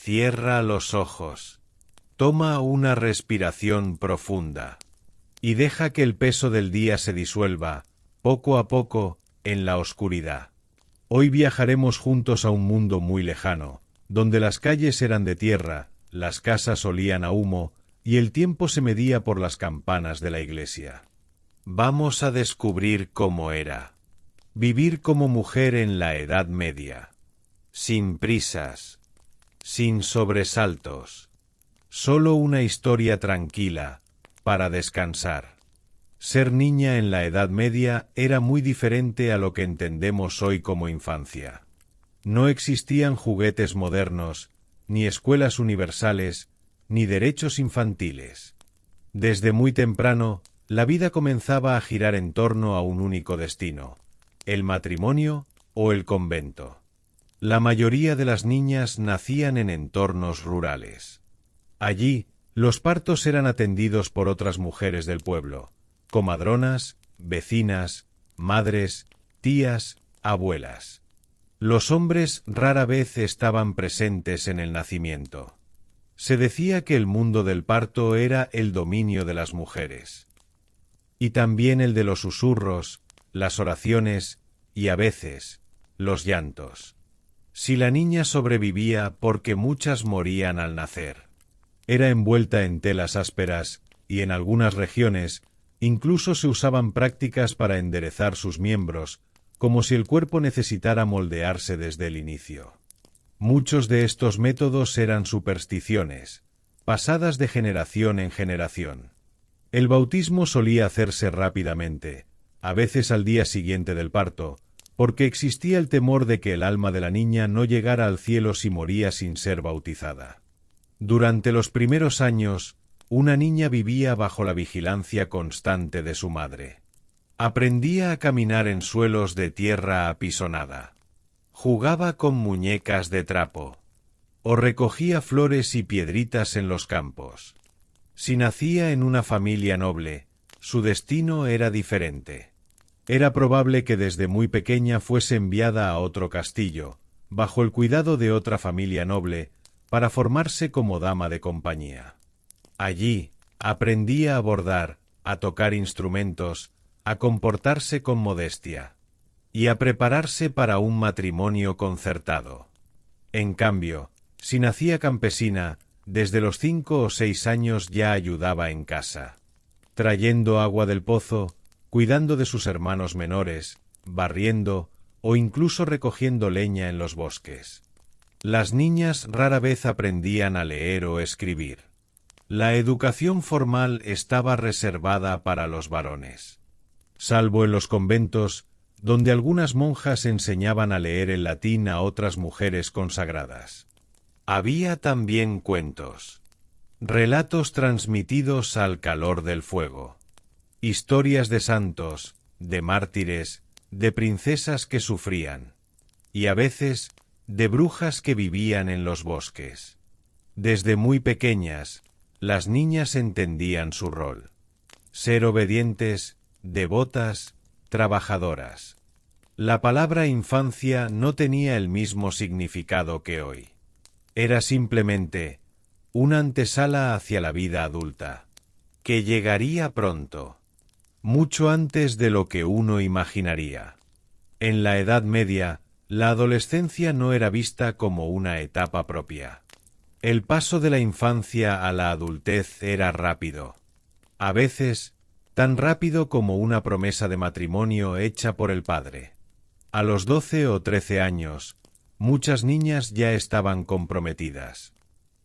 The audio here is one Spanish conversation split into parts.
Cierra los ojos. Toma una respiración profunda. Y deja que el peso del día se disuelva, poco a poco, en la oscuridad. Hoy viajaremos juntos a un mundo muy lejano, donde las calles eran de tierra, las casas olían a humo, y el tiempo se medía por las campanas de la iglesia. Vamos a descubrir cómo era. Vivir como mujer en la Edad Media. Sin prisas. Sin sobresaltos. Solo una historia tranquila, para descansar. Ser niña en la Edad Media era muy diferente a lo que entendemos hoy como infancia. No existían juguetes modernos, ni escuelas universales, ni derechos infantiles. Desde muy temprano, la vida comenzaba a girar en torno a un único destino: el matrimonio o el convento. La mayoría de las niñas nacían en entornos rurales. Allí, los partos eran atendidos por otras mujeres del pueblo, comadronas, vecinas, madres, tías, abuelas. Los hombres rara vez estaban presentes en el nacimiento. Se decía que el mundo del parto era el dominio de las mujeres. Y también el de los susurros, las oraciones y, a veces, los llantos. Si la niña sobrevivía, porque muchas morían al nacer. Era envuelta en telas ásperas y, en algunas regiones, incluso se usaban prácticas para enderezar sus miembros, como si el cuerpo necesitara moldearse desde el inicio. Muchos de estos métodos eran supersticiones, pasadas de generación en generación. El bautismo solía hacerse rápidamente, a veces al día siguiente del parto, porque existía el temor de que el alma de la niña no llegara al cielo si moría sin ser bautizada. Durante los primeros años, una niña vivía bajo la vigilancia constante de su madre. Aprendía a caminar en suelos de tierra apisonada. Jugaba con muñecas de trapo. O recogía flores y piedritas en los campos. Si nacía en una familia noble, su destino era diferente. Era probable que desde muy pequeña fuese enviada a otro castillo, bajo el cuidado de otra familia noble, para formarse como dama de compañía. Allí aprendía a bordar, a tocar instrumentos, a comportarse con modestia y a prepararse para un matrimonio concertado. En cambio, si nacía campesina, desde los 5 o 6 años ya ayudaba en casa, trayendo agua del pozo, cuidando de sus hermanos menores, barriendo o incluso recogiendo leña en los bosques. Las niñas rara vez aprendían a leer o escribir. La educación formal estaba reservada para los varones. Salvo en los conventos, donde algunas monjas enseñaban a leer el latín a otras mujeres consagradas. Había también cuentos, relatos transmitidos al calor del fuego, historias de santos, de mártires, de princesas que sufrían, y a veces de brujas que vivían en los bosques. Desde muy pequeñas, las niñas entendían su rol: ser obedientes, devotas, trabajadoras. La palabra infancia no tenía el mismo significado que hoy. Era simplemente una antesala hacia la vida adulta, que llegaría pronto, mucho antes de lo que uno imaginaría. En la Edad Media, la adolescencia no era vista como una etapa propia. El paso de la infancia a la adultez era rápido, a veces tan rápido como una promesa de matrimonio hecha por el padre. A los 12 o 13 años, muchas niñas ya estaban comprometidas.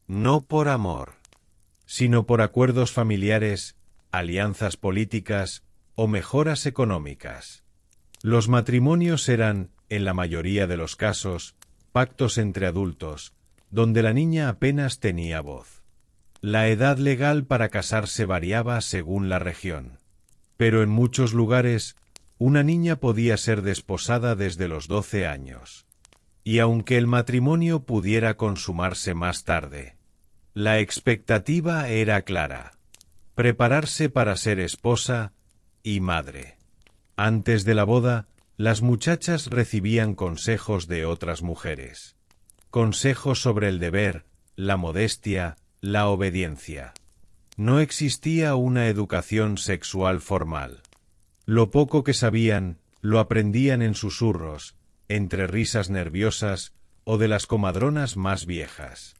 No por amor, sino por acuerdos familiares, alianzas políticas o mejoras económicas. Los matrimonios eran, en la mayoría de los casos, pactos entre adultos, donde la niña apenas tenía voz. La edad legal para casarse variaba según la región, pero en muchos lugares una niña podía ser desposada desde los 12 años. Y aunque el matrimonio pudiera consumarse más tarde, la expectativa era clara: prepararse para ser esposa y madre. Antes de la boda, las muchachas recibían consejos de otras mujeres. Consejos sobre el deber, la modestia, la obediencia. No existía una educación sexual formal. Lo poco que sabían, lo aprendían en susurros, entre risas nerviosas o de las comadronas más viejas.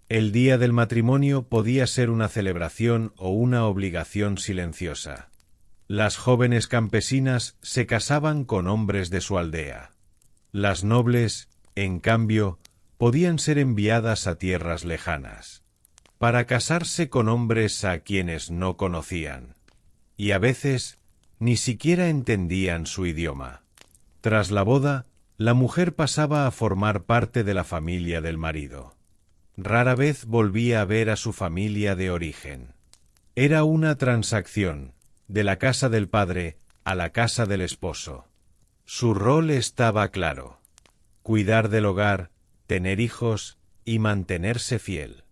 El día del matrimonio podía ser una celebración o una obligación silenciosa. Las jóvenes campesinas se casaban con hombres de su aldea. Las nobles, en cambio, podían ser enviadas a tierras lejanas, para casarse con hombres a quienes no conocían, y a veces ni siquiera entendían su idioma. Tras la boda, la mujer pasaba a formar parte de la familia del marido. Rara vez volvía a ver a su familia de origen. Era una transacción, de la casa del padre a la casa del esposo. Su rol estaba claro: cuidar del hogar, tener hijos y mantenerse fiel.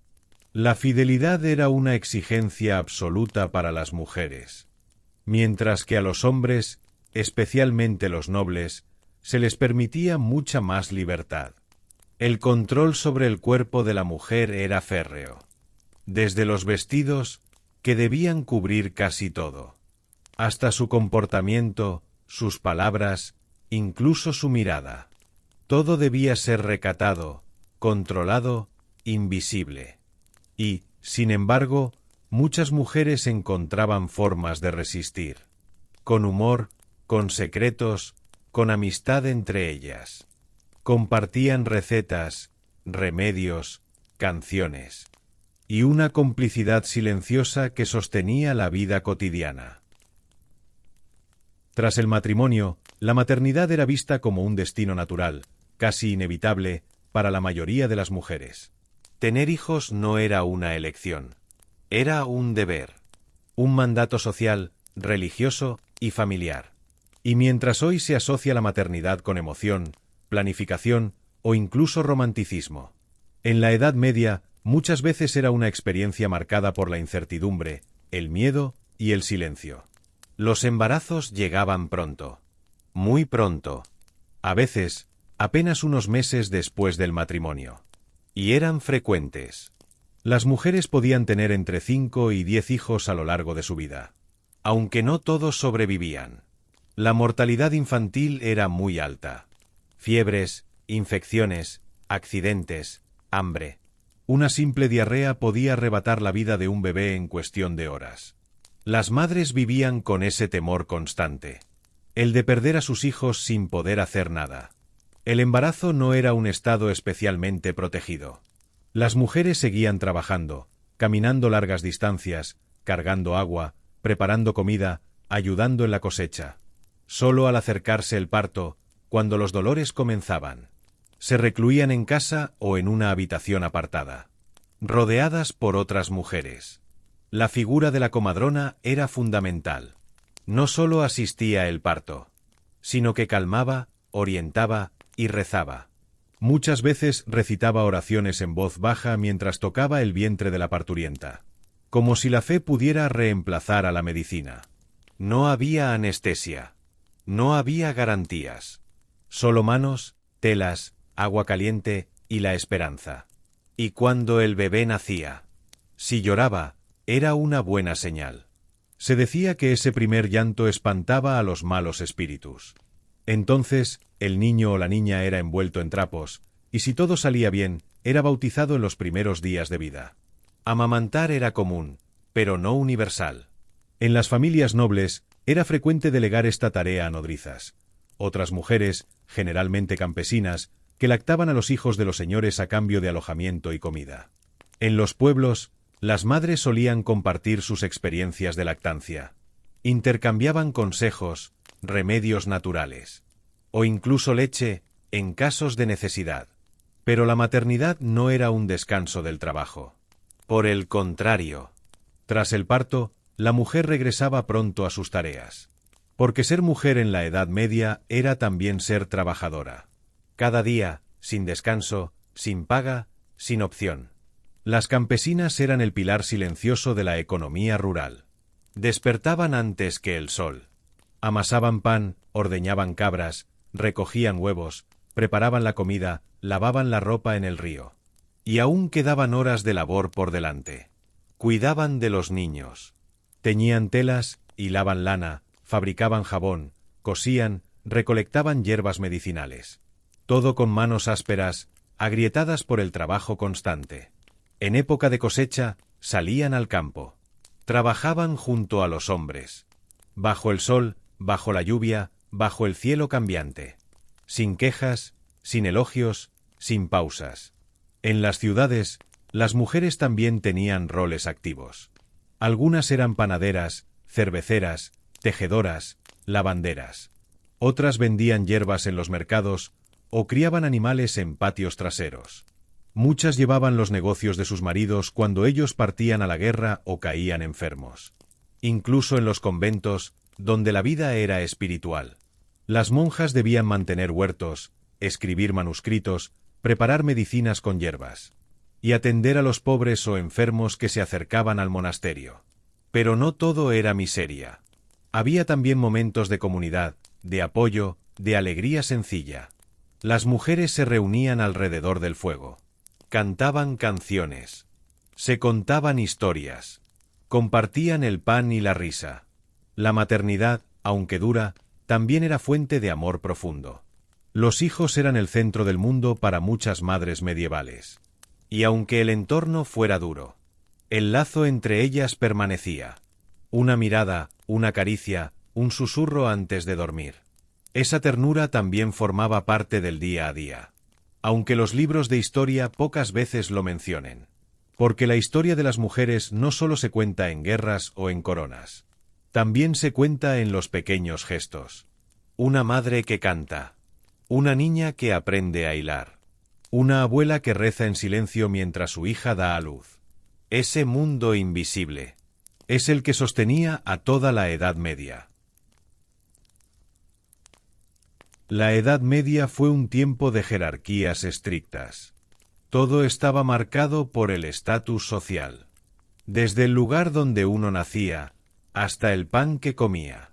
La fidelidad era una exigencia absoluta para las mujeres, mientras que a los hombres, especialmente los nobles, se les permitía mucha más libertad. El control sobre el cuerpo de la mujer era férreo, desde los vestidos, que debían cubrir casi todo, hasta su comportamiento, sus palabras, incluso su mirada. Todo debía ser recatado, controlado, invisible. Y, sin embargo, muchas mujeres encontraban formas de resistir, con humor, con secretos, con amistad entre ellas. Compartían recetas, remedios, canciones, y una complicidad silenciosa que sostenía la vida cotidiana. Tras el matrimonio, la maternidad era vista como un destino natural, casi inevitable, para la mayoría de las mujeres. Tener hijos no era una elección, era un deber, un mandato social, religioso y familiar. Y mientras hoy se asocia la maternidad con emoción, planificación o incluso romanticismo, en la Edad Media muchas veces era una experiencia marcada por la incertidumbre, el miedo y el silencio. Los embarazos llegaban pronto, muy pronto, a veces apenas unos meses después del matrimonio, y eran frecuentes. Las mujeres podían tener entre 5 y 10 hijos a lo largo de su vida, aunque no todos sobrevivían. La mortalidad infantil era muy alta. Fiebres, infecciones, accidentes, hambre. Una simple diarrea podía arrebatar la vida de un bebé en cuestión de horas. Las madres vivían con ese temor constante, el de perder a sus hijos sin poder hacer nada. El embarazo no era un estado especialmente protegido. Las mujeres seguían trabajando, caminando largas distancias, cargando agua, preparando comida, ayudando en la cosecha. Solo al acercarse el parto, cuando los dolores comenzaban, se recluían en casa o en una habitación apartada, rodeadas por otras mujeres. La figura de la comadrona era fundamental. No solo asistía el parto, sino que calmaba, orientaba y rezaba. Muchas veces recitaba oraciones en voz baja mientras tocaba el vientre de la parturienta, como si la fe pudiera reemplazar a la medicina. No había anestesia, no había garantías, solo manos, telas, agua caliente y la esperanza. Y cuando el bebé nacía, si lloraba, era una buena señal. Se decía que ese primer llanto espantaba a los malos espíritus. Entonces, el niño o la niña era envuelto en trapos, y si todo salía bien, era bautizado en los primeros días de vida. Amamantar era común, pero no universal. En las familias nobles, era frecuente delegar esta tarea a nodrizas. Otras mujeres, generalmente campesinas, que lactaban a los hijos de los señores a cambio de alojamiento y comida. En los pueblos, las madres solían compartir sus experiencias de lactancia. Intercambiaban consejos, remedios naturales, o incluso leche, en casos de necesidad. Pero la maternidad no era un descanso del trabajo. Por el contrario, tras el parto, la mujer regresaba pronto a sus tareas. Porque ser mujer en la Edad Media era también ser trabajadora. Cada día, sin descanso, sin paga, sin opción. Las campesinas eran el pilar silencioso de la economía rural. Despertaban antes que el sol. Amasaban pan, ordeñaban cabras, recogían huevos, preparaban la comida, lavaban la ropa en el río. Y aún quedaban horas de labor por delante. Cuidaban de los niños. Teñían telas, hilaban lana, fabricaban jabón, cosían, recolectaban hierbas medicinales. Todo con manos ásperas, agrietadas por el trabajo constante. En época de cosecha, salían al campo. Trabajaban junto a los hombres. Bajo el sol, bajo la lluvia, bajo el cielo cambiante. Sin quejas, sin elogios, sin pausas. En las ciudades, las mujeres también tenían roles activos. Algunas eran panaderas, cerveceras, tejedoras, lavanderas. Otras vendían hierbas en los mercados o criaban animales en patios traseros. Muchas llevaban los negocios de sus maridos cuando ellos partían a la guerra o caían enfermos. Incluso en los conventos, donde la vida era espiritual. Las monjas debían mantener huertos, escribir manuscritos, preparar medicinas con hierbas y atender a los pobres o enfermos que se acercaban al monasterio. Pero no todo era miseria. Había también momentos de comunidad, de apoyo, de alegría sencilla. Las mujeres se reunían alrededor del fuego. Cantaban canciones. Se contaban historias. Compartían el pan y la risa. La maternidad, aunque dura, también era fuente de amor profundo. Los hijos eran el centro del mundo para muchas madres medievales. Y aunque el entorno fuera duro, el lazo entre ellas permanecía. Una mirada, una caricia, un susurro antes de dormir. Esa ternura también formaba parte del día a día. Aunque los libros de historia pocas veces lo mencionen. Porque la historia de las mujeres no solo se cuenta en guerras o en coronas. También se cuenta en los pequeños gestos. Una madre que canta. Una niña que aprende a hilar. Una abuela que reza en silencio mientras su hija da a luz. Ese mundo invisible es el que sostenía a toda la Edad Media. La Edad Media fue un tiempo de jerarquías estrictas. Todo estaba marcado por el estatus social. Desde el lugar donde uno nacía, hasta el pan que comía.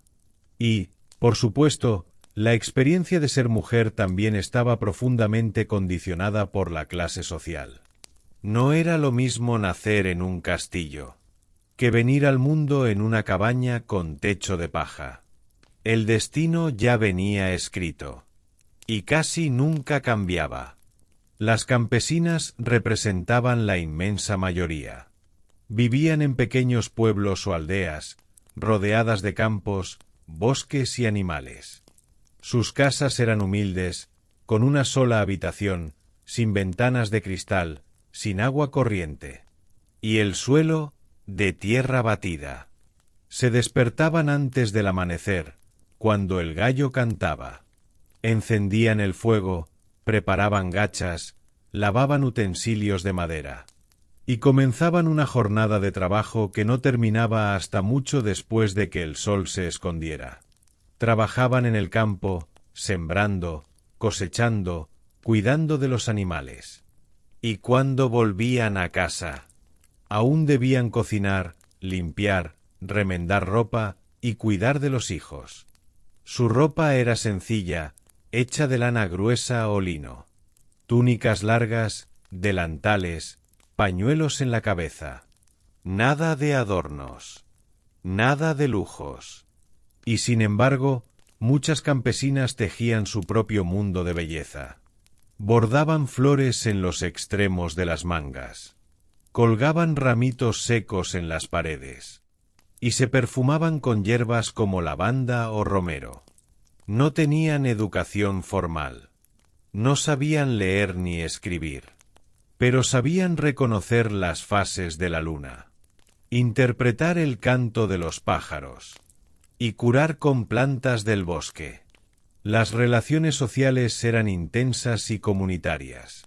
Y, por supuesto, la experiencia de ser mujer también estaba profundamente condicionada por la clase social. No era lo mismo nacer en un castillo que venir al mundo en una cabaña con techo de paja. El destino ya venía escrito, y casi nunca cambiaba. Las campesinas representaban la inmensa mayoría. Vivían en pequeños pueblos o aldeas, rodeadas de campos, bosques y animales. Sus casas eran humildes, con una sola habitación, sin ventanas de cristal, sin agua corriente. Y el suelo, de tierra batida. Se despertaban antes del amanecer, cuando el gallo cantaba. Encendían el fuego, preparaban gachas, lavaban utensilios de madera. Y comenzaban una jornada de trabajo que no terminaba hasta mucho después de que el sol se escondiera. Trabajaban en el campo, sembrando, cosechando, cuidando de los animales. Y cuando volvían a casa, aún debían cocinar, limpiar, remendar ropa y cuidar de los hijos. Su ropa era sencilla, hecha de lana gruesa o lino. Túnicas largas, delantales, pañuelos en la cabeza. Nada de adornos. Nada de lujos. Y sin embargo, muchas campesinas tejían su propio mundo de belleza. Bordaban flores en los extremos de las mangas. Colgaban ramitos secos en las paredes. Y se perfumaban con hierbas como lavanda o romero. No tenían educación formal. No sabían leer ni escribir. Pero sabían reconocer las fases de la luna, interpretar el canto de los pájaros y curar con plantas del bosque. Las relaciones sociales eran intensas y comunitarias.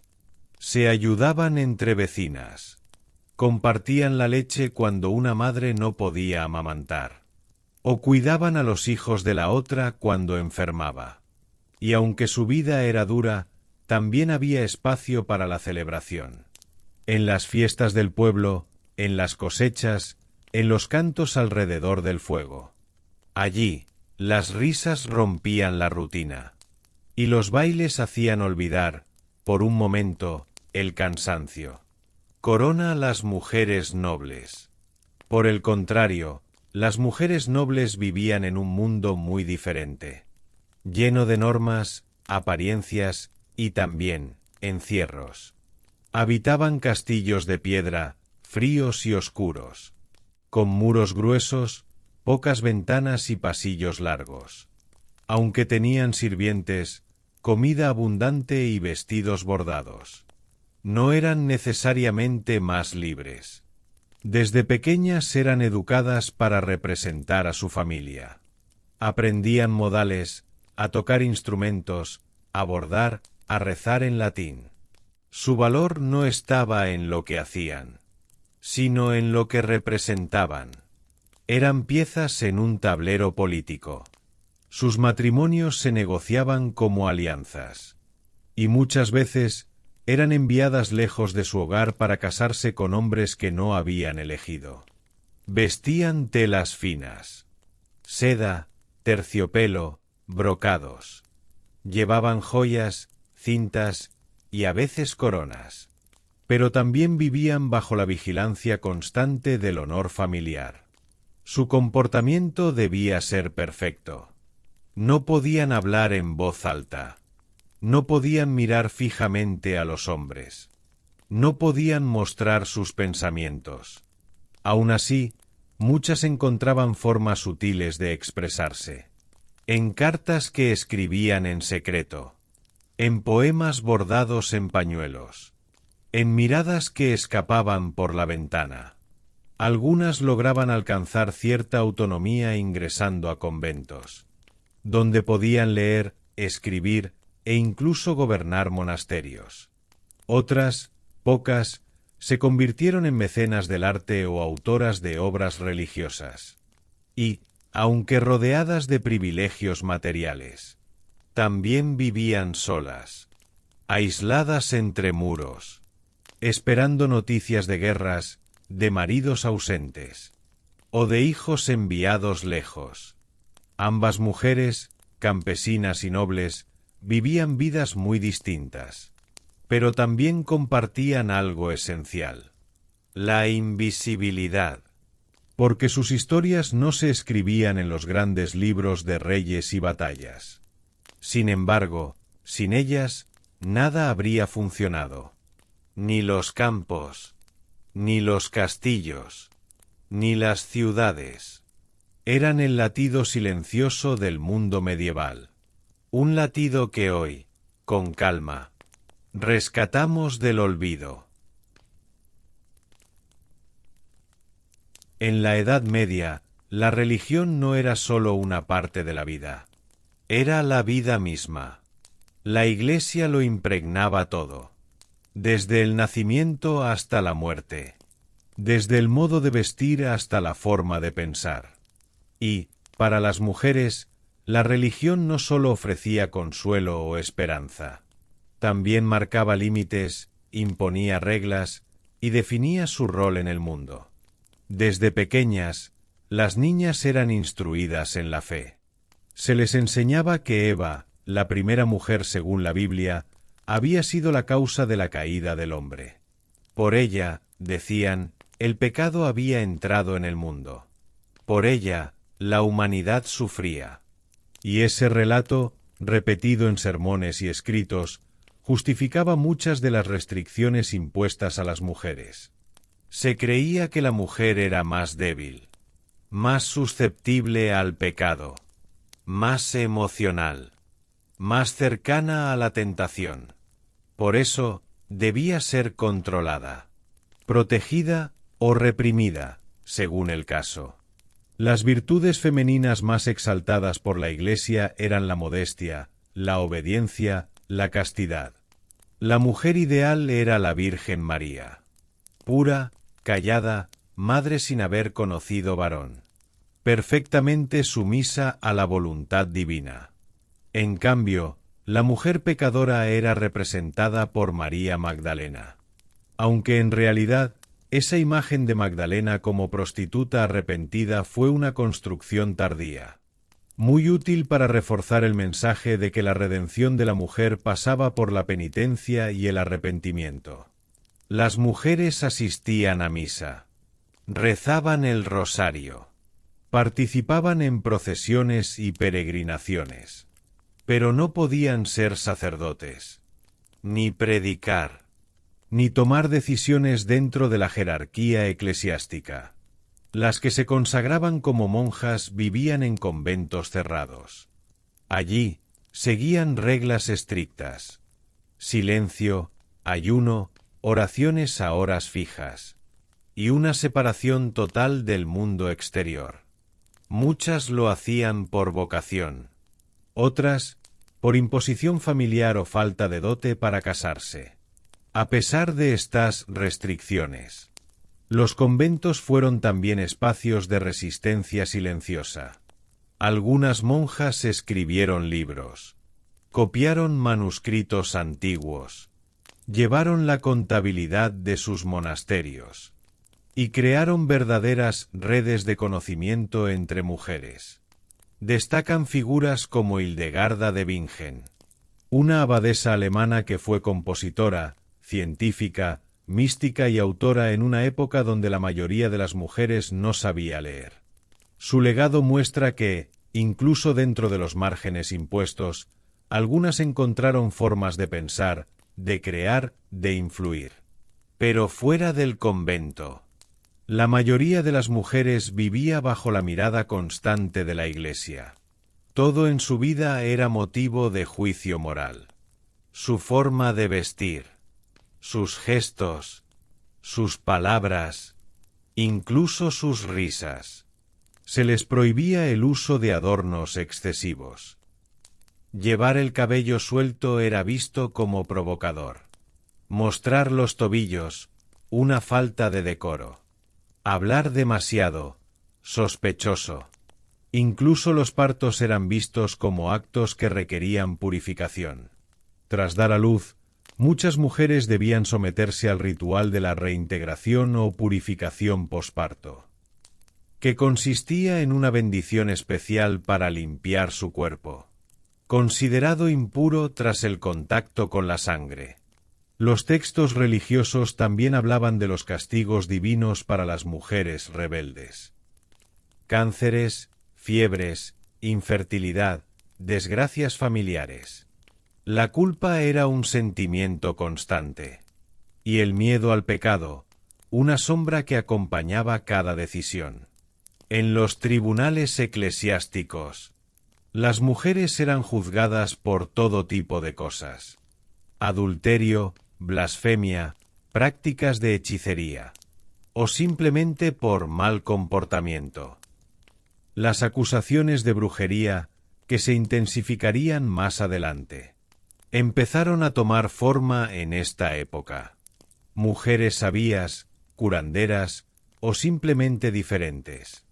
Se ayudaban entre vecinas. Compartían la leche cuando una madre no podía amamantar. O cuidaban a los hijos de la otra cuando enfermaba. Y aunque su vida era dura, también había espacio para la celebración. En las fiestas del pueblo, en las cosechas, en los cantos alrededor del fuego. Allí, las risas rompían la rutina. Y los bailes hacían olvidar, por un momento, el cansancio. Corona las mujeres nobles. Por el contrario, las mujeres nobles vivían en un mundo muy diferente, lleno de normas, apariencias y también encierros. Habitaban castillos de piedra, fríos y oscuros, con muros gruesos, pocas ventanas y pasillos largos. Aunque tenían sirvientes, comida abundante y vestidos bordados, no eran necesariamente más libres. Desde pequeñas eran educadas para representar a su familia. Aprendían modales, a tocar instrumentos, a bordar, a rezar en latín. Su valor no estaba en lo que hacían, sino en lo que representaban. Eran piezas en un tablero político. Sus matrimonios se negociaban como alianzas, y muchas veces eran enviadas lejos de su hogar para casarse con hombres que no habían elegido. Vestían telas finas, seda, terciopelo, brocados. Llevaban joyas, cintas y a veces coronas, pero también vivían bajo la vigilancia constante del honor familiar. Su comportamiento debía ser perfecto. No podían hablar en voz alta. No podían mirar fijamente a los hombres. No podían mostrar sus pensamientos. Aun así, muchas encontraban formas sutiles de expresarse. En cartas que escribían en secreto, en poemas bordados en pañuelos, en miradas que escapaban por la ventana. Algunas lograban alcanzar cierta autonomía ingresando a conventos, donde podían leer, escribir e incluso gobernar monasterios. Otras, pocas, se convirtieron en mecenas del arte o autoras de obras religiosas. Y, aunque rodeadas de privilegios materiales, también vivían solas, aisladas entre muros, esperando noticias de guerras, de maridos ausentes, o de hijos enviados lejos. Ambas mujeres, campesinas y nobles, vivían vidas muy distintas, pero también compartían algo esencial: la invisibilidad, porque sus historias no se escribían en los grandes libros de reyes y batallas. Sin embargo, sin ellas, nada habría funcionado. Ni los campos, ni los castillos, ni las ciudades. Eran el latido silencioso del mundo medieval. Un latido que hoy, con calma, rescatamos del olvido. En la Edad Media, la religión no era sólo una parte de la vida. Era la vida misma. La Iglesia lo impregnaba todo, desde el nacimiento hasta la muerte, desde el modo de vestir hasta la forma de pensar. Y, para las mujeres, la religión no sólo ofrecía consuelo o esperanza, también marcaba límites, imponía reglas y definía su rol en el mundo. Desde pequeñas, las niñas eran instruidas en la fe. Se les enseñaba que Eva, la primera mujer según la Biblia, había sido la causa de la caída del hombre. Por ella, decían, el pecado había entrado en el mundo. Por ella, la humanidad sufría. Y ese relato, repetido en sermones y escritos, justificaba muchas de las restricciones impuestas a las mujeres. Se creía que la mujer era más débil, más susceptible al pecado, más emocional, más cercana a la tentación. Por eso, debía ser controlada, protegida o reprimida, según el caso. Las virtudes femeninas más exaltadas por la Iglesia eran la modestia, la obediencia, la castidad. La mujer ideal era la Virgen María, pura, callada, madre sin haber conocido varón, perfectamente sumisa a la voluntad divina. En cambio, la mujer pecadora era representada por María Magdalena, aunque en realidad esa imagen de Magdalena como prostituta arrepentida fue una construcción tardía. muy útil para reforzar el mensaje de que la redención de la mujer pasaba por la penitencia y el arrepentimiento. Las mujeres asistían a misa, rezaban el rosario, participaban en procesiones y peregrinaciones, pero no podían ser sacerdotes, ni predicar, ni tomar decisiones dentro de la jerarquía eclesiástica. Las que se consagraban como monjas vivían en conventos cerrados. Allí seguían reglas estrictas: silencio, ayuno, oraciones a horas fijas, y una separación total del mundo exterior. Muchas lo hacían por vocación, otras por imposición familiar o falta de dote para casarse. A pesar de estas restricciones, los conventos fueron también espacios de resistencia silenciosa. Algunas monjas escribieron libros, copiaron manuscritos antiguos, llevaron la contabilidad de sus monasterios y crearon verdaderas redes de conocimiento entre mujeres. Destacan figuras como Hildegarda de Bingen, una abadesa alemana que fue compositora, científica, mística y autora en una época donde la mayoría de las mujeres no sabía leer. Su legado muestra que, incluso dentro de los márgenes impuestos, algunas encontraron formas de pensar, de crear, de influir. Pero fuera del convento, la mayoría de las mujeres vivía bajo la mirada constante de la Iglesia. Todo en su vida era motivo de juicio moral. Su forma de vestir, sus gestos, sus palabras, incluso sus risas. Se les prohibía el uso de adornos excesivos. Llevar el cabello suelto era visto como provocador. Mostrar los tobillos, una falta de decoro. Hablar demasiado, sospechoso. Incluso los partos eran vistos como actos que requerían purificación. Tras dar a luz, muchas mujeres debían someterse al ritual de la reintegración o purificación posparto, que consistía en una bendición especial para limpiar su cuerpo, considerado impuro tras el contacto con la sangre. Los textos religiosos también hablaban de los castigos divinos para las mujeres rebeldes. Cánceres, fiebres, infertilidad, desgracias familiares. La culpa era un sentimiento constante, y el miedo al pecado, una sombra que acompañaba cada decisión. En los tribunales eclesiásticos, las mujeres eran juzgadas por todo tipo de cosas: adulterio, blasfemia, prácticas de hechicería, o simplemente por mal comportamiento. Las acusaciones de brujería, que se intensificarían más adelante, empezaron a tomar forma en esta época. Mujeres sabías, curanderas o simplemente diferentes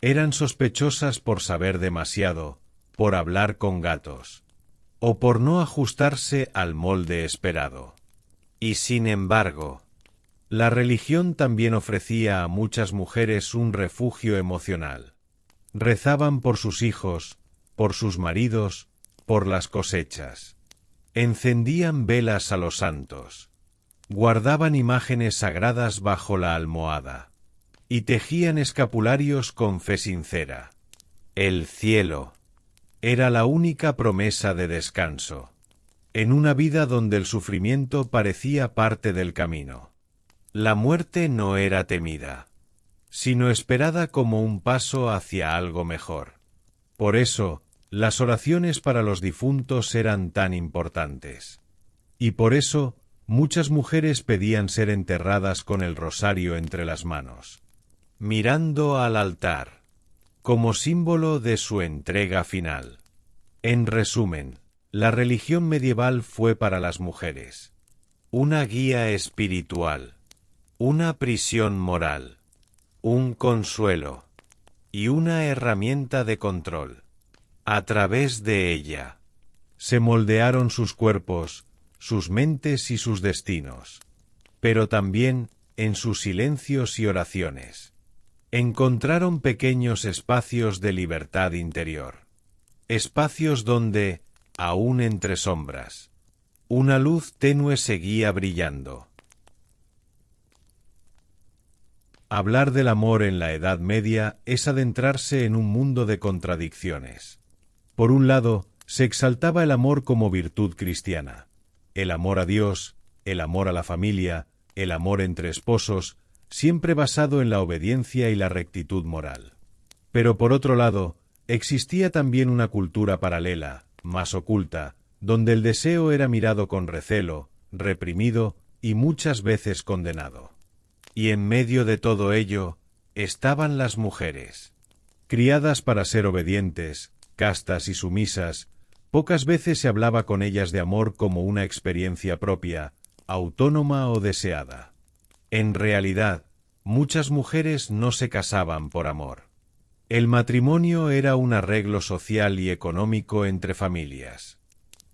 eran sospechosas por saber demasiado, por hablar con gatos, o por no ajustarse al molde esperado. Y sin embargo, la religión también ofrecía a muchas mujeres un refugio emocional. Rezaban por sus hijos, por sus maridos, por las cosechas. Encendían velas a los santos. Guardaban imágenes sagradas bajo la almohada. Y tejían escapularios con fe sincera. El cielo era la única promesa de descanso, en una vida donde el sufrimiento parecía parte del camino. La muerte no era temida, sino esperada como un paso hacia algo mejor. Por eso, las oraciones para los difuntos eran tan importantes. Y por eso, muchas mujeres pedían ser enterradas con el rosario entre las manos, mirando al altar, como símbolo de su entrega final. En resumen, la religión medieval fue para las mujeres una guía espiritual, una prisión moral, un consuelo y una herramienta de control. A través de ella se moldearon sus cuerpos, sus mentes y sus destinos, pero también en sus silencios y oraciones encontraron pequeños espacios de libertad interior. espacios donde, aún entre sombras, una luz tenue seguía brillando. Hablar del amor en la Edad Media es adentrarse en un mundo de contradicciones. Por un lado, se exaltaba el amor como virtud cristiana. El amor a Dios, el amor a la familia, el amor entre esposos, siempre basado en la obediencia y la rectitud moral. Pero por otro lado, existía también una cultura paralela, más oculta, donde el deseo era mirado con recelo, reprimido y muchas veces condenado. Y en medio de todo ello, estaban las mujeres. Criadas para ser obedientes, castas y sumisas, pocas veces se hablaba con ellas de amor como una experiencia propia, autónoma o deseada. En realidad, muchas mujeres no se casaban por amor. El matrimonio era un arreglo social y económico entre familias.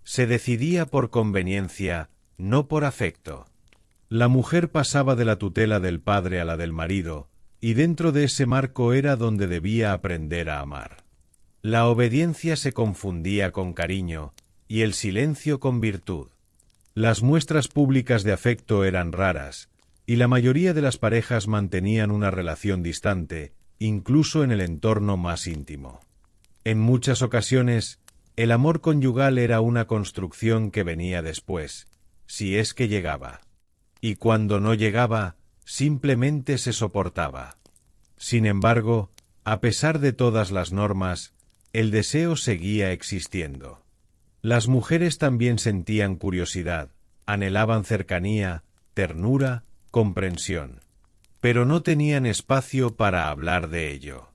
Se decidía por conveniencia, no por afecto. La mujer pasaba de la tutela del padre a la del marido, y dentro de ese marco era donde debía aprender a amar. La obediencia se confundía con cariño, y el silencio con virtud. Las muestras públicas de afecto eran raras, y la mayoría de las parejas mantenían una relación distante, incluso en el entorno más íntimo. En muchas ocasiones, el amor conyugal era una construcción que venía después, si es que llegaba. Y cuando no llegaba, simplemente se soportaba. Sin embargo, a pesar de todas las normas, el deseo seguía existiendo. Las mujeres también sentían curiosidad, anhelaban cercanía, ternura, comprensión. Pero no tenían espacio para hablar de ello.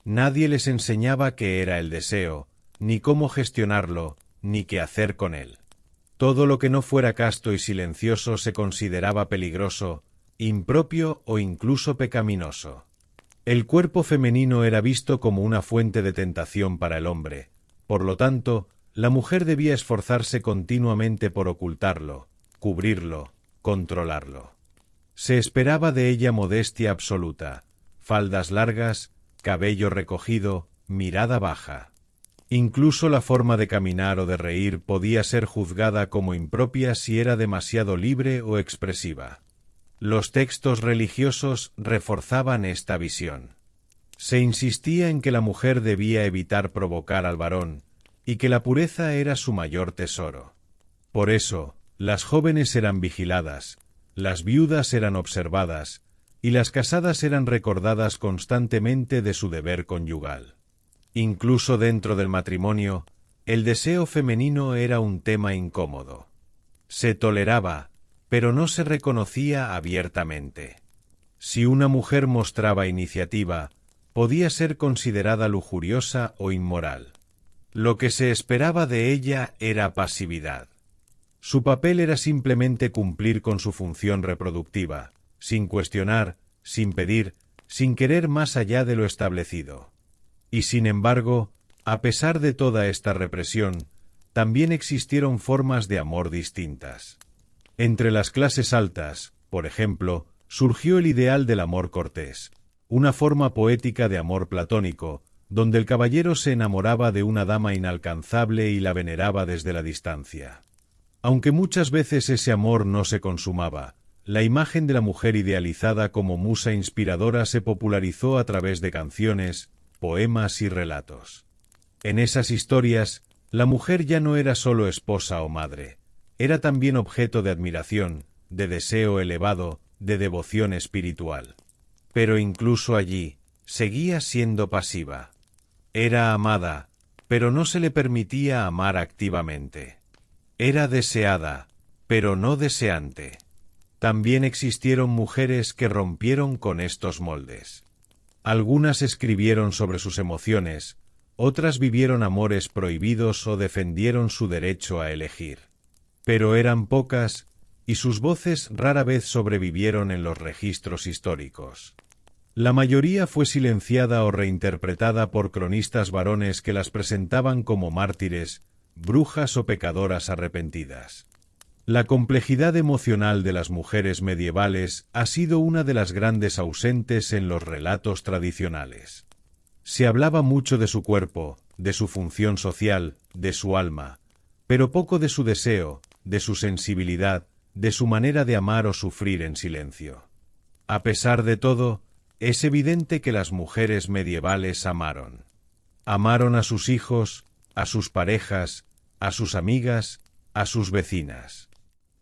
Nadie les enseñaba qué era el deseo, ni cómo gestionarlo, ni qué hacer con él. Todo lo que no fuera casto y silencioso se consideraba peligroso, impropio o incluso pecaminoso. El cuerpo femenino era visto como una fuente de tentación para el hombre. Por lo tanto, la mujer debía esforzarse continuamente por ocultarlo, cubrirlo, controlarlo. Se esperaba de ella modestia absoluta, faldas largas, cabello recogido, mirada baja. Incluso la forma de caminar o de reír podía ser juzgada como impropia si era demasiado libre o expresiva. Los textos religiosos reforzaban esta visión. Se insistía en que la mujer debía evitar provocar al varón, y que la pureza era su mayor tesoro. Por eso, las jóvenes eran vigiladas, las viudas eran observadas, y las casadas eran recordadas constantemente de su deber conyugal. Incluso dentro del matrimonio, el deseo femenino era un tema incómodo. Se toleraba, pero no se reconocía abiertamente. Si una mujer mostraba iniciativa, podía ser considerada lujuriosa o inmoral. Lo que se esperaba de ella era pasividad. Su papel era simplemente cumplir con su función reproductiva, sin cuestionar, sin pedir, sin querer más allá de lo establecido. Y sin embargo, a pesar de toda esta represión, también existieron formas de amor distintas. Entre las clases altas, por ejemplo, surgió el ideal del amor cortés, una forma poética de amor platónico, donde el caballero se enamoraba de una dama inalcanzable y la veneraba desde la distancia. Aunque muchas veces ese amor no se consumaba, la imagen de la mujer idealizada como musa inspiradora se popularizó a través de canciones, poemas y relatos. En esas historias, la mujer ya no era solo esposa o madre, era también objeto de admiración, de deseo elevado, de devoción espiritual. Pero incluso allí, seguía siendo pasiva. Era amada, pero no se le permitía amar activamente. Era deseada, pero no deseante. También existieron mujeres que rompieron con estos moldes. Algunas escribieron sobre sus emociones, otras vivieron amores prohibidos o defendieron su derecho a elegir. Pero eran pocas, y sus voces rara vez sobrevivieron en los registros históricos. La mayoría fue silenciada o reinterpretada por cronistas varones que las presentaban como mártires, brujas o pecadoras arrepentidas. La complejidad emocional de las mujeres medievales ha sido una de las grandes ausentes en los relatos tradicionales. Se hablaba mucho de su cuerpo, de su función social, de su alma, pero poco de su deseo, de su sensibilidad, de su manera de amar o sufrir en silencio. A pesar de todo, es evidente que las mujeres medievales amaron. Amaron a sus hijos, a sus parejas, a sus amigas, a sus vecinas.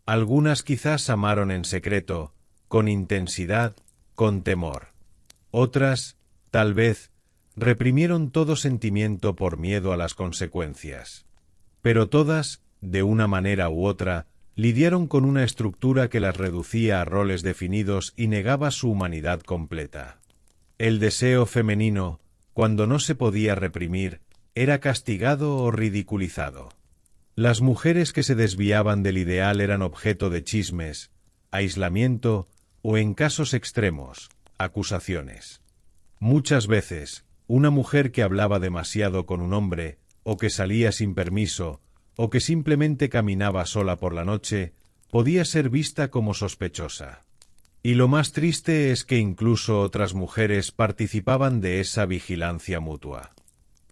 Algunas quizás amaron en secreto, con intensidad, con temor. Otras, tal vez, reprimieron todo sentimiento por miedo a las consecuencias. Pero todas, de una manera u otra, lidiaron con una estructura que las reducía a roles definidos y negaba su humanidad completa. El deseo femenino, cuando no se podía reprimir, era castigado o ridiculizado. Las mujeres que se desviaban del ideal eran objeto de chismes, aislamiento o, en casos extremos, acusaciones. Muchas veces, una mujer que hablaba demasiado con un hombre, o que salía sin permiso, o que simplemente caminaba sola por la noche, podía ser vista como sospechosa. Y lo más triste es que incluso otras mujeres participaban de esa vigilancia mutua.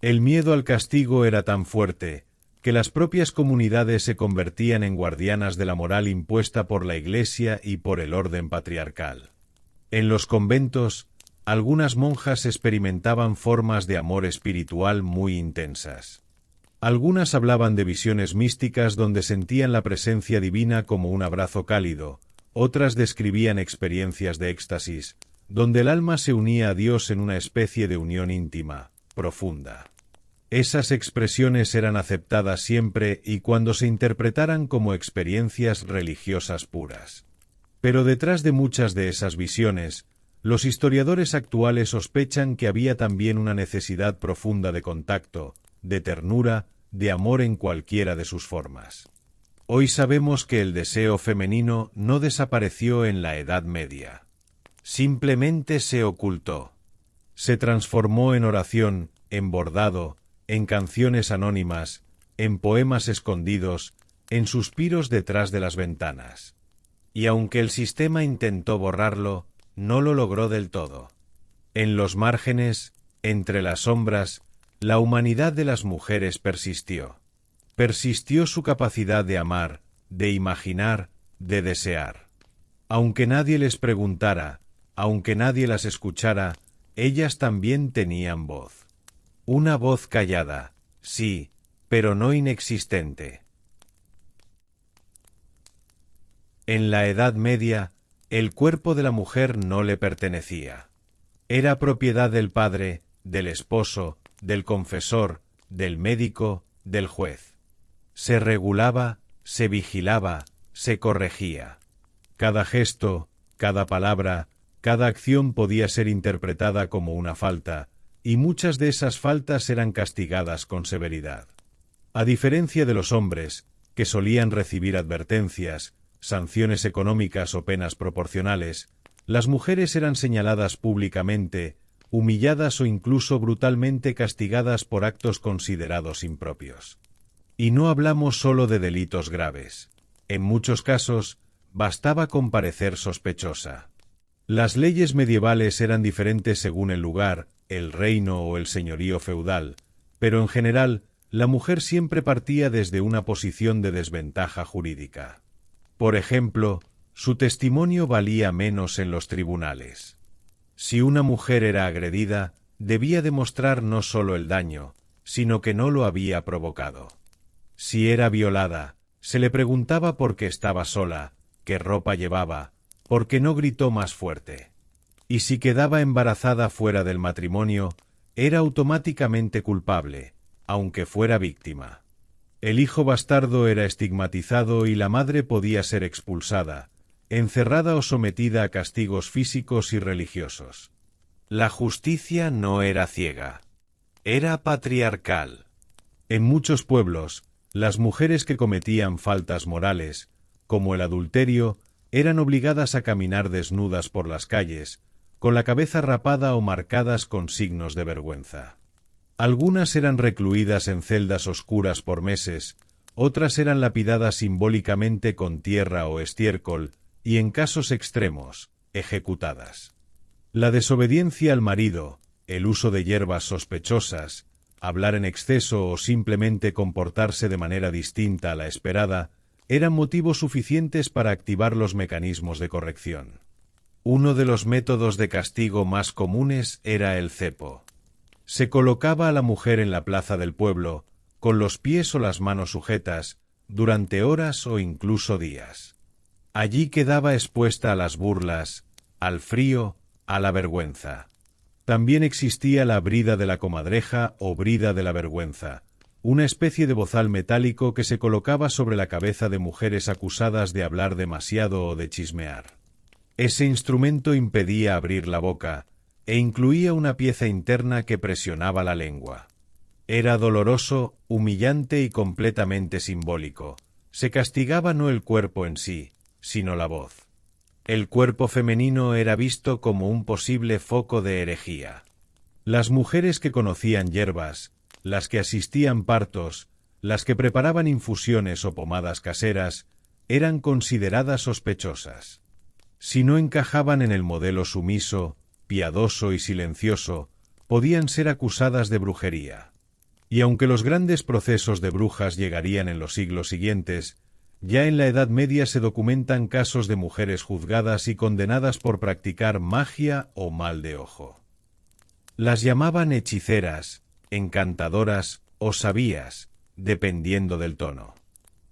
El miedo al castigo era tan fuerte que las propias comunidades se convertían en guardianas de la moral impuesta por la Iglesia y por el orden patriarcal. En los conventos, algunas monjas experimentaban formas de amor espiritual muy intensas. Algunas hablaban de visiones místicas donde sentían la presencia divina como un abrazo cálido, otras describían experiencias de éxtasis, donde el alma se unía a Dios en una especie de unión íntima, profunda. Esas expresiones eran aceptadas siempre y cuando se interpretaran como experiencias religiosas puras. Pero detrás de muchas de esas visiones, los historiadores actuales sospechan que había también una necesidad profunda de contacto, de ternura, de amor en cualquiera de sus formas. Hoy sabemos que el deseo femenino no desapareció en la Edad Media. Simplemente se ocultó. Se transformó en oración, en bordado, en canciones anónimas, en poemas escondidos, en suspiros detrás de las ventanas. Y aunque el sistema intentó borrarlo, no lo logró del todo. En los márgenes, entre las sombras, la humanidad de las mujeres persistió. Persistió su capacidad de amar, de imaginar, de desear. Aunque nadie les preguntara, aunque nadie las escuchara, ellas también tenían voz. Una voz callada, sí, pero no inexistente. En la Edad Media, el cuerpo de la mujer no le pertenecía. Era propiedad del padre, del esposo, del confesor, del médico, del juez. Se regulaba, se vigilaba, se corregía. Cada gesto, cada palabra, cada acción podía ser interpretada como una falta, y muchas de esas faltas eran castigadas con severidad. A diferencia de los hombres, que solían recibir advertencias, sanciones económicas o penas proporcionales, las mujeres eran señaladas públicamente, humilladas o incluso brutalmente castigadas por actos considerados impropios. Y no hablamos solo de delitos graves. En muchos casos, bastaba con parecer sospechosa. Las leyes medievales eran diferentes según el lugar, el reino o el señorío feudal, pero en general, la mujer siempre partía desde una posición de desventaja jurídica. Por ejemplo, su testimonio valía menos en los tribunales. Si una mujer era agredida, debía demostrar no solo el daño, sino que no lo había provocado. Si era violada, se le preguntaba por qué estaba sola, qué ropa llevaba, por qué no gritó más fuerte. Y si quedaba embarazada fuera del matrimonio, era automáticamente culpable, aunque fuera víctima. El hijo bastardo era estigmatizado y la madre podía ser expulsada, encerrada o sometida a castigos físicos y religiosos. La justicia no era ciega, era patriarcal. En muchos pueblos, las mujeres que cometían faltas morales, como el adulterio, eran obligadas a caminar desnudas por las calles, con la cabeza rapada o marcadas con signos de vergüenza. Algunas eran recluidas en celdas oscuras por meses, otras eran lapidadas simbólicamente con tierra o estiércol, y en casos extremos, ejecutadas. La desobediencia al marido, el uso de hierbas sospechosas, hablar en exceso o simplemente comportarse de manera distinta a la esperada, eran motivos suficientes para activar los mecanismos de corrección. Uno de los métodos de castigo más comunes era el cepo. Se colocaba a la mujer en la plaza del pueblo, con los pies o las manos sujetas, durante horas o incluso días. Allí quedaba expuesta a las burlas, al frío, a la vergüenza. También existía la brida de la comadreja o brida de la vergüenza, una especie de bozal metálico que se colocaba sobre la cabeza de mujeres acusadas de hablar demasiado o de chismear. Ese instrumento impedía abrir la boca, e incluía una pieza interna que presionaba la lengua. Era doloroso, humillante y completamente simbólico. Se castigaba no el cuerpo en sí, sino la voz. El cuerpo femenino era visto como un posible foco de herejía. Las mujeres que conocían hierbas, las que asistían partos, las que preparaban infusiones o pomadas caseras, eran consideradas sospechosas. Si no encajaban en el modelo sumiso, piadoso y silencioso, podían ser acusadas de brujería. Y aunque los grandes procesos de brujas llegarían en los siglos siguientes, ya en la Edad Media se documentan casos de mujeres juzgadas y condenadas por practicar magia o mal de ojo. Las llamaban hechiceras, encantadoras o sabías, dependiendo del tono.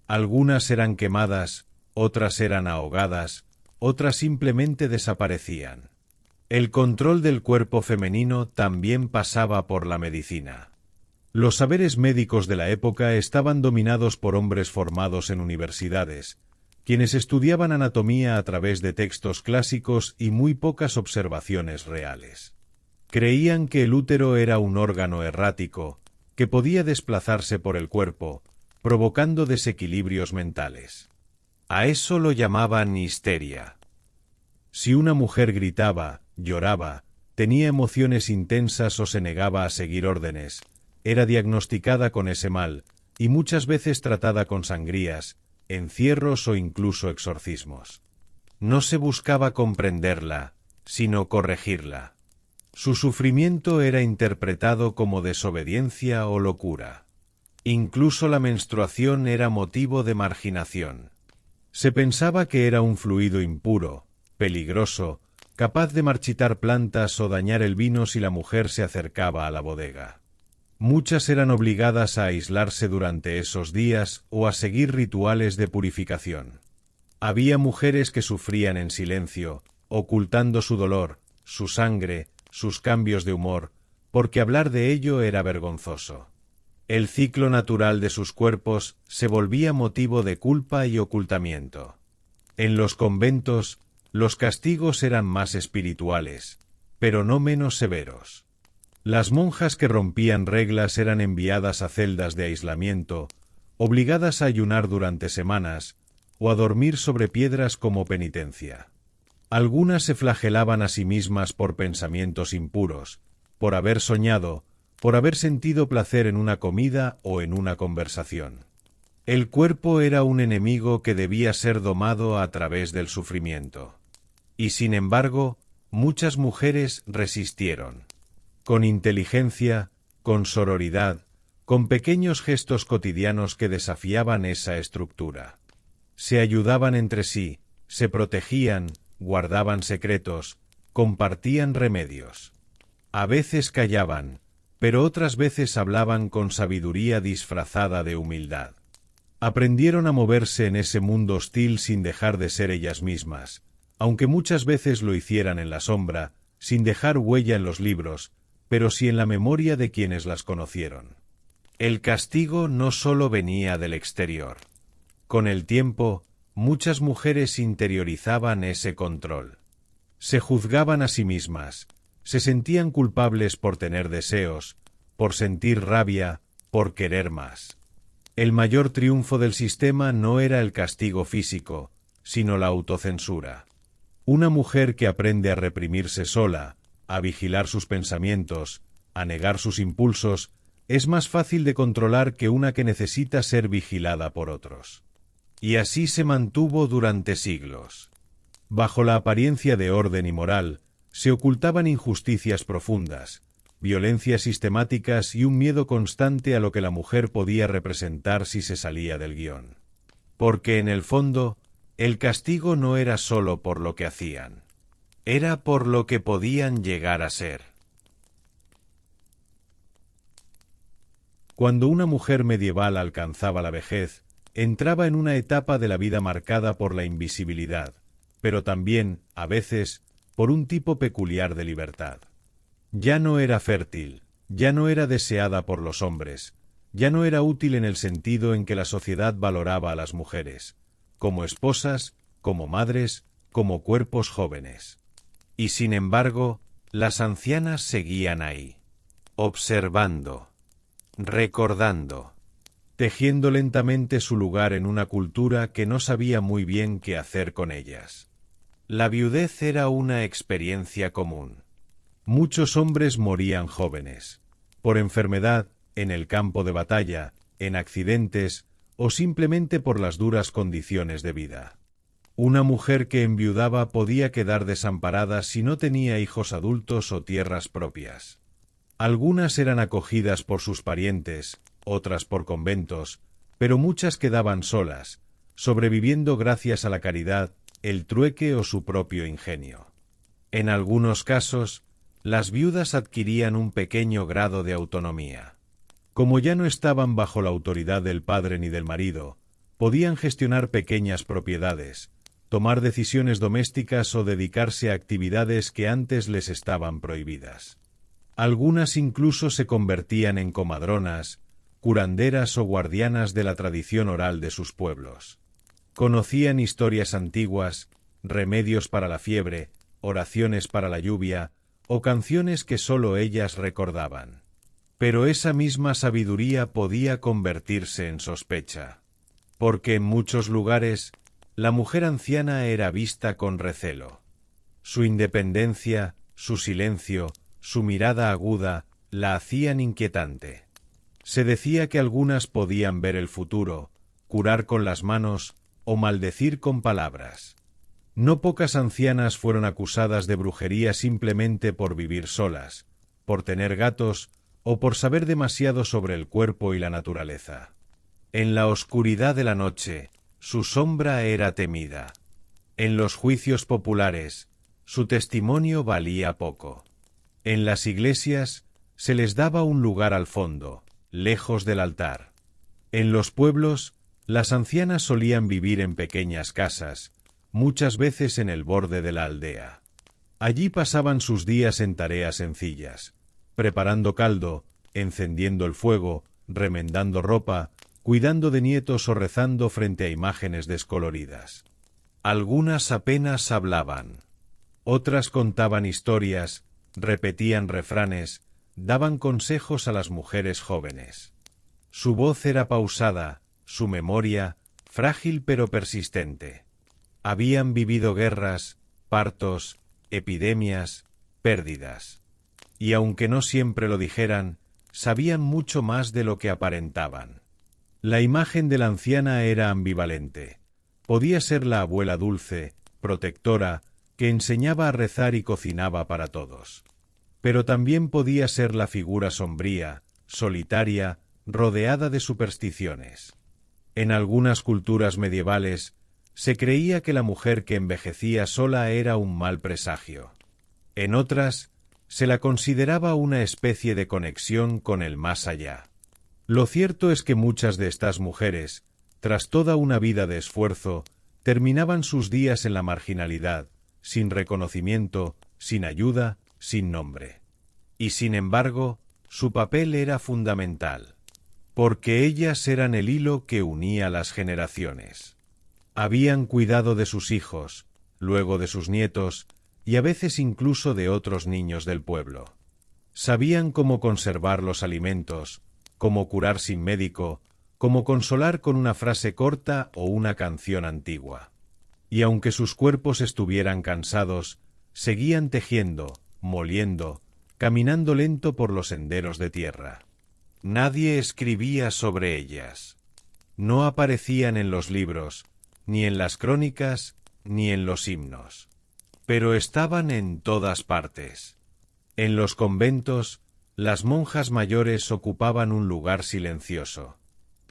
Algunas eran quemadas, otras eran ahogadas, otras simplemente desaparecían. El control del cuerpo femenino también pasaba por la medicina. Los saberes médicos de la época estaban dominados por hombres formados en universidades, quienes estudiaban anatomía a través de textos clásicos y muy pocas observaciones reales. Creían que el útero era un órgano errático, que podía desplazarse por el cuerpo, provocando desequilibrios mentales. A eso lo llamaban histeria. Si una mujer gritaba, lloraba, tenía emociones intensas o se negaba a seguir órdenes, era diagnosticada con ese mal, y muchas veces tratada con sangrías, encierros o incluso exorcismos. No se buscaba comprenderla, sino corregirla. Su sufrimiento era interpretado como desobediencia o locura. Incluso la menstruación era motivo de marginación. Se pensaba que era un fluido impuro, peligroso, capaz de marchitar plantas o dañar el vino si la mujer se acercaba a la bodega. Muchas eran obligadas a aislarse durante esos días o a seguir rituales de purificación. Había mujeres que sufrían en silencio, ocultando su dolor, su sangre, sus cambios de humor, porque hablar de ello era vergonzoso. El ciclo natural de sus cuerpos se volvía motivo de culpa y ocultamiento. En los conventos, los castigos eran más espirituales, pero no menos severos. Las monjas que rompían reglas eran enviadas a celdas de aislamiento, obligadas a ayunar durante semanas, o a dormir sobre piedras como penitencia. Algunas se flagelaban a sí mismas por pensamientos impuros, por haber soñado, por haber sentido placer en una comida o en una conversación. El cuerpo era un enemigo que debía ser domado a través del sufrimiento. Y sin embargo, muchas mujeres resistieron. Con inteligencia, con sororidad, con pequeños gestos cotidianos que desafiaban esa estructura. Se ayudaban entre sí, se protegían, guardaban secretos, compartían remedios. A veces callaban, pero otras veces hablaban con sabiduría disfrazada de humildad. Aprendieron a moverse en ese mundo hostil sin dejar de ser ellas mismas, aunque muchas veces lo hicieran en la sombra, sin dejar huella en los libros, pero sí en la memoria de quienes las conocieron. El castigo no solo venía del exterior. Con el tiempo, muchas mujeres interiorizaban ese control. Se juzgaban a sí mismas, se sentían culpables por tener deseos, por sentir rabia, por querer más. El mayor triunfo del sistema no era el castigo físico, sino la autocensura. Una mujer que aprende a reprimirse sola, a vigilar sus pensamientos, a negar sus impulsos, es más fácil de controlar que una que necesita ser vigilada por otros. Y así se mantuvo durante siglos. Bajo la apariencia de orden y moral, se ocultaban injusticias profundas, violencias sistemáticas y un miedo constante a lo que la mujer podía representar si se salía del guión. Porque en el fondo, el castigo no era solo por lo que hacían, era por lo que podían llegar a ser. Cuando una mujer medieval alcanzaba la vejez, entraba en una etapa de la vida marcada por la invisibilidad, pero también, a veces, por un tipo peculiar de libertad. Ya no era fértil, ya no era deseada por los hombres, ya no era útil en el sentido en que la sociedad valoraba a las mujeres, como esposas, como madres, como cuerpos jóvenes. Y sin embargo, las ancianas seguían ahí, observando, recordando, tejiendo lentamente su lugar en una cultura que no sabía muy bien qué hacer con ellas. La viudez era una experiencia común. Muchos hombres morían jóvenes, por enfermedad, en el campo de batalla, en accidentes o simplemente por las duras condiciones de vida. Una mujer que enviudaba podía quedar desamparada si no tenía hijos adultos o tierras propias. Algunas eran acogidas por sus parientes, otras por conventos, pero muchas quedaban solas, sobreviviendo gracias a la caridad, el trueque o su propio ingenio. En algunos casos, las viudas adquirían un pequeño grado de autonomía. Como ya no estaban bajo la autoridad del padre ni del marido, podían gestionar pequeñas propiedades, tomar decisiones domésticas o dedicarse a actividades que antes les estaban prohibidas. Algunas incluso se convertían en comadronas, curanderas o guardianas de la tradición oral de sus pueblos. Conocían historias antiguas, remedios para la fiebre, oraciones para la lluvia o canciones que sólo ellas recordaban. Pero esa misma sabiduría podía convertirse en sospecha, porque en muchos lugares la mujer anciana era vista con recelo. Su independencia, su silencio, su mirada aguda la hacían inquietante. Se decía que algunas podían ver el futuro, curar con las manos o maldecir con palabras. No pocas ancianas fueron acusadas de brujería simplemente por vivir solas, por tener gatos o por saber demasiado sobre el cuerpo y la naturaleza. En la oscuridad de la noche, su sombra era temida. En los juicios populares, su testimonio valía poco. En las iglesias, se les daba un lugar al fondo, lejos del altar. En los pueblos, las ancianas solían vivir en pequeñas casas, muchas veces en el borde de la aldea. Allí pasaban sus días en tareas sencillas, preparando caldo, encendiendo el fuego, remendando ropa, cuidando de nietos o rezando frente a imágenes descoloridas. Algunas apenas hablaban, otras contaban historias, repetían refranes, daban consejos a las mujeres jóvenes. Su voz era pausada, su memoria frágil pero persistente. Habían vivido guerras, partos, epidemias, pérdidas. Y aunque no siempre lo dijeran, sabían mucho más de lo que aparentaban. La imagen de la anciana era ambivalente. Podía ser la abuela dulce, protectora, que enseñaba a rezar y cocinaba para todos. Pero también podía ser la figura sombría, solitaria, rodeada de supersticiones. En algunas culturas medievales, se creía que la mujer que envejecía sola era un mal presagio. En otras, se la consideraba una especie de conexión con el más allá. Lo cierto es que muchas de estas mujeres, tras toda una vida de esfuerzo, terminaban sus días en la marginalidad, sin reconocimiento, sin ayuda, sin nombre. Y sin embargo, su papel era fundamental, porque ellas eran el hilo que unía las generaciones. Habían cuidado de sus hijos, luego de sus nietos, y a veces incluso de otros niños del pueblo. Sabían cómo conservar los alimentos, cómo curar sin médico, cómo consolar con una frase corta o una canción antigua. Y aunque sus cuerpos estuvieran cansados, seguían tejiendo, moliendo, caminando lento por los senderos de tierra. Nadie escribía sobre ellas. No aparecían en los libros, ni en las crónicas, ni en los himnos. Pero estaban en todas partes. En los conventos, Las monjas mayores ocupaban un lugar silencioso.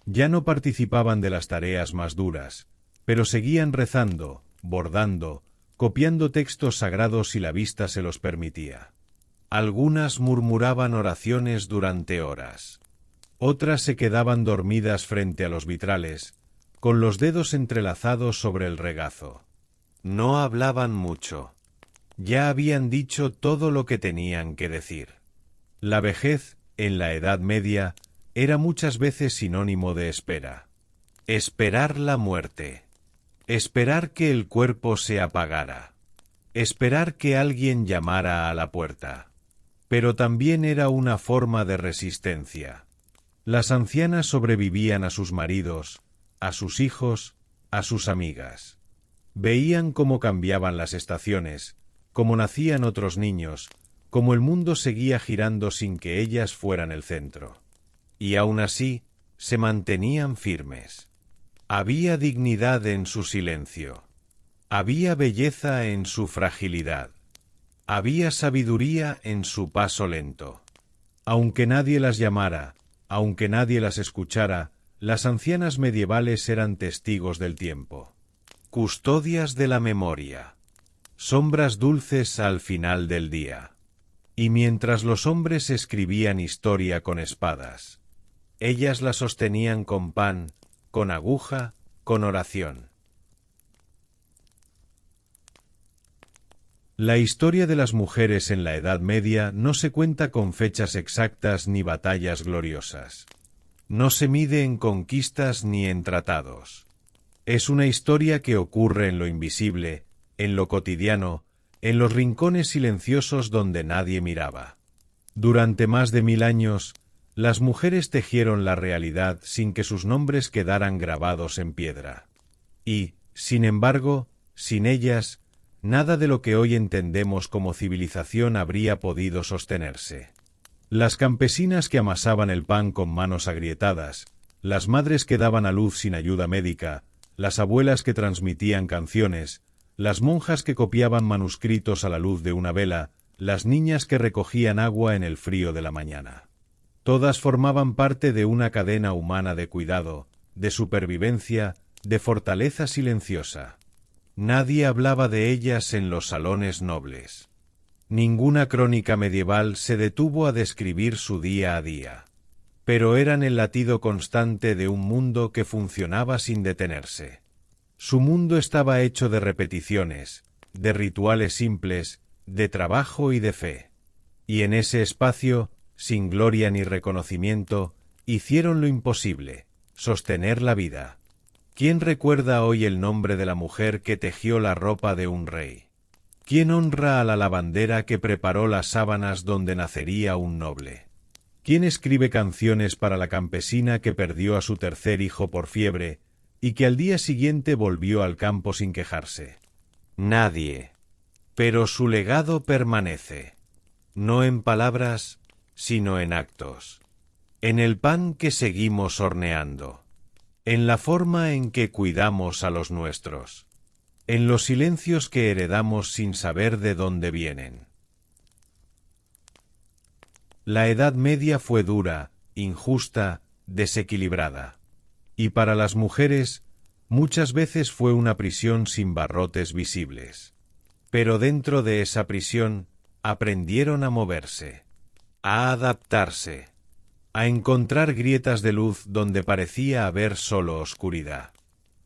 Ya no participaban de las tareas más duras, pero seguían rezando, bordando, copiando textos sagrados si la vista se los permitía. Algunas murmuraban oraciones durante horas. Otras se quedaban dormidas frente a los vitrales, con los dedos entrelazados sobre el regazo. No hablaban mucho. Ya habían dicho todo lo que tenían que decir. La vejez, en la Edad Media, era muchas veces sinónimo de espera. Esperar la muerte. Esperar que el cuerpo se apagara. Esperar que alguien llamara a la puerta. Pero también era una forma de resistencia. Las ancianas sobrevivían a sus maridos, a sus hijos, a sus amigas. Veían cómo cambiaban las estaciones, cómo nacían otros niños, cómo el mundo seguía girando sin que ellas fueran el centro. Y aún así, se mantenían firmes. Había dignidad en su silencio. Había belleza en su fragilidad. Había sabiduría en su paso lento. Aunque nadie las llamara, aunque nadie las escuchara, las ancianas medievales eran testigos del tiempo. Custodias de la memoria. Sombras dulces al final del día. Y mientras los hombres escribían historia con espadas, ellas la sostenían con pan, con aguja, con oración. La historia de las mujeres en la Edad Media no se cuenta con fechas exactas ni batallas gloriosas. No se mide en conquistas ni en tratados. Es una historia que ocurre en lo invisible, en lo cotidiano, en los rincones silenciosos donde nadie miraba. Durante más de 1000 años, las mujeres tejieron la realidad sin que sus nombres quedaran grabados en piedra. Y, sin embargo, sin ellas, nada de lo que hoy entendemos como civilización habría podido sostenerse. Las campesinas que amasaban el pan con manos agrietadas, las madres que daban a luz sin ayuda médica, las abuelas que transmitían canciones, las monjas que copiaban manuscritos a la luz de una vela, las niñas que recogían agua en el frío de la mañana. Todas formaban parte de una cadena humana de cuidado, de supervivencia, de fortaleza silenciosa. Nadie hablaba de ellas en los salones nobles. Ninguna crónica medieval se detuvo a describir su día a día. Pero eran el latido constante de un mundo que funcionaba sin detenerse. Su mundo estaba hecho de repeticiones, de rituales simples, de trabajo y de fe. Y en ese espacio, sin gloria ni reconocimiento, hicieron lo imposible, sostener la vida. ¿Quién recuerda hoy el nombre de la mujer que tejió la ropa de un rey? ¿Quién honra a la lavandera que preparó las sábanas donde nacería un noble? ¿Quién escribe canciones para la campesina que perdió a su tercer hijo por fiebre y que al día siguiente volvió al campo sin quejarse? Nadie. Pero su legado permanece, no en palabras, sino en actos. En el pan que seguimos horneando. En la forma en que cuidamos a los nuestros. En los silencios que heredamos sin saber de dónde vienen. La Edad Media fue dura, injusta, desequilibrada. Y para las mujeres, muchas veces fue una prisión sin barrotes visibles. Pero dentro de esa prisión, aprendieron a moverse, a adaptarse, a encontrar grietas de luz donde parecía haber solo oscuridad.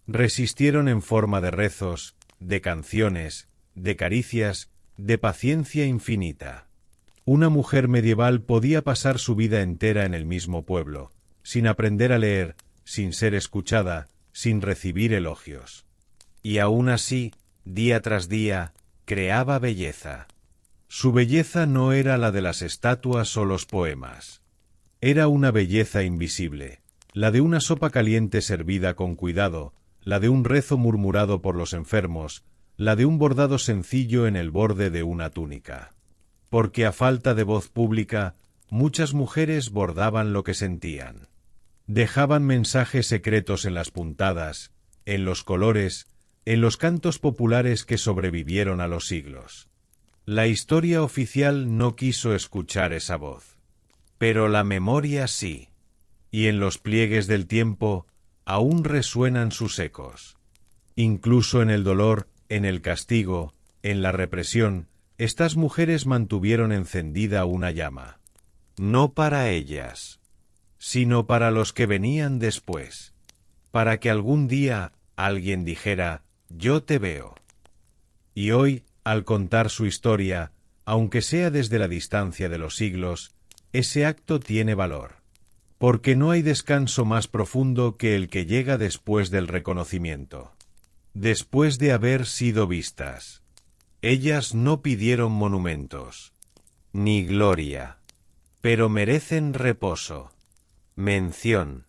Resistieron en forma de rezos, de canciones, de caricias, de paciencia infinita. Una mujer medieval podía pasar su vida entera en el mismo pueblo, sin aprender a leer, sin ser escuchada, sin recibir elogios. Y aún así, día tras día, creaba belleza. Su belleza no era la de las estatuas o los poemas. Era una belleza invisible, la de una sopa caliente servida con cuidado, la de un rezo murmurado por los enfermos, la de un bordado sencillo en el borde de una túnica. Porque a falta de voz pública, muchas mujeres bordaban lo que sentían. Dejaban mensajes secretos en las puntadas, en los colores, en los cantos populares que sobrevivieron a los siglos. La historia oficial no quiso escuchar esa voz. pero la memoria sí, y en los pliegues del tiempo aún resuenan sus ecos. Incluso en el dolor, en el castigo, en la represión, estas mujeres mantuvieron encendida una llama. No para ellas, sino para los que venían después, para que algún día alguien dijera, yo te veo. Y hoy, al contar su historia, aunque sea desde la distancia de los siglos, ese acto tiene valor, porque no hay descanso más profundo que el que llega después del reconocimiento, después de haber sido vistas. Ellas no pidieron monumentos, ni gloria, pero merecen reposo, mención,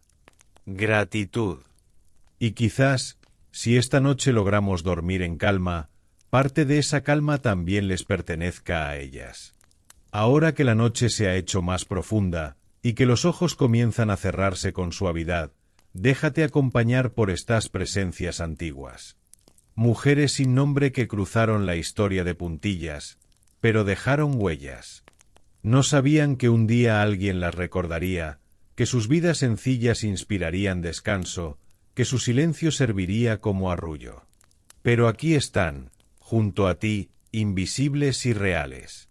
gratitud. Y quizás, si esta noche logramos dormir en calma, parte de esa calma también les pertenezca a ellas. Ahora que la noche se ha hecho más profunda y que los ojos comienzan a cerrarse con suavidad, déjate acompañar por estas presencias antiguas. Mujeres sin nombre que cruzaron la historia de puntillas, pero dejaron huellas. No sabían que un día alguien las recordaría, que sus vidas sencillas inspirarían descanso, que su silencio serviría como arrullo. Pero aquí están, junto a ti, invisibles y reales.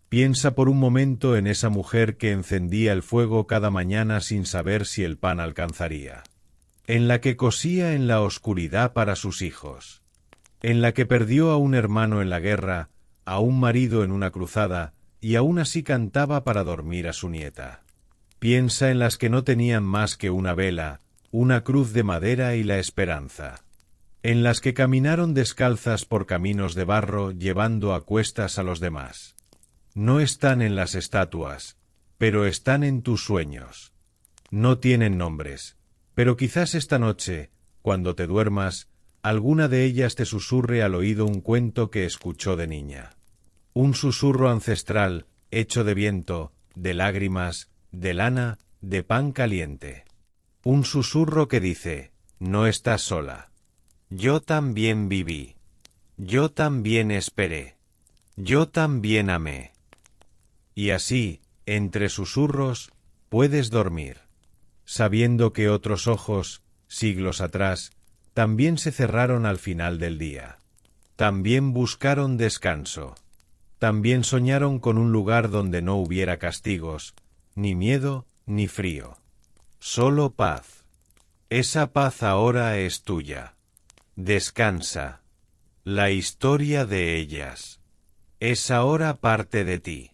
Piensa por un momento en esa mujer que encendía el fuego cada mañana sin saber si el pan alcanzaría, en la que cosía en la oscuridad para sus hijos, en la que perdió a un hermano en la guerra, a un marido en una cruzada, y aún así cantaba para dormir a su nieta. Piensa en las que no tenían más que una vela, una cruz de madera y la esperanza, en las que caminaron descalzas por caminos de barro llevando a cuestas a los demás. No están en las estatuas, pero están en tus sueños. No tienen nombres, pero quizás esta noche, cuando te duermas, alguna de ellas te susurre al oído un cuento que escuchó de niña. Un susurro ancestral, hecho de viento, de lágrimas, de lana, de pan caliente. Un susurro que dice, no estás sola. Yo también viví. Yo también esperé. Yo también amé. Y así, entre susurros, puedes dormir, sabiendo que otros ojos, siglos atrás, también se cerraron al final del día. También buscaron descanso. También soñaron con un lugar donde no hubiera castigos, ni miedo, ni frío. Solo paz. Esa paz ahora es tuya. Descansa. La historia de ellas es ahora parte de ti.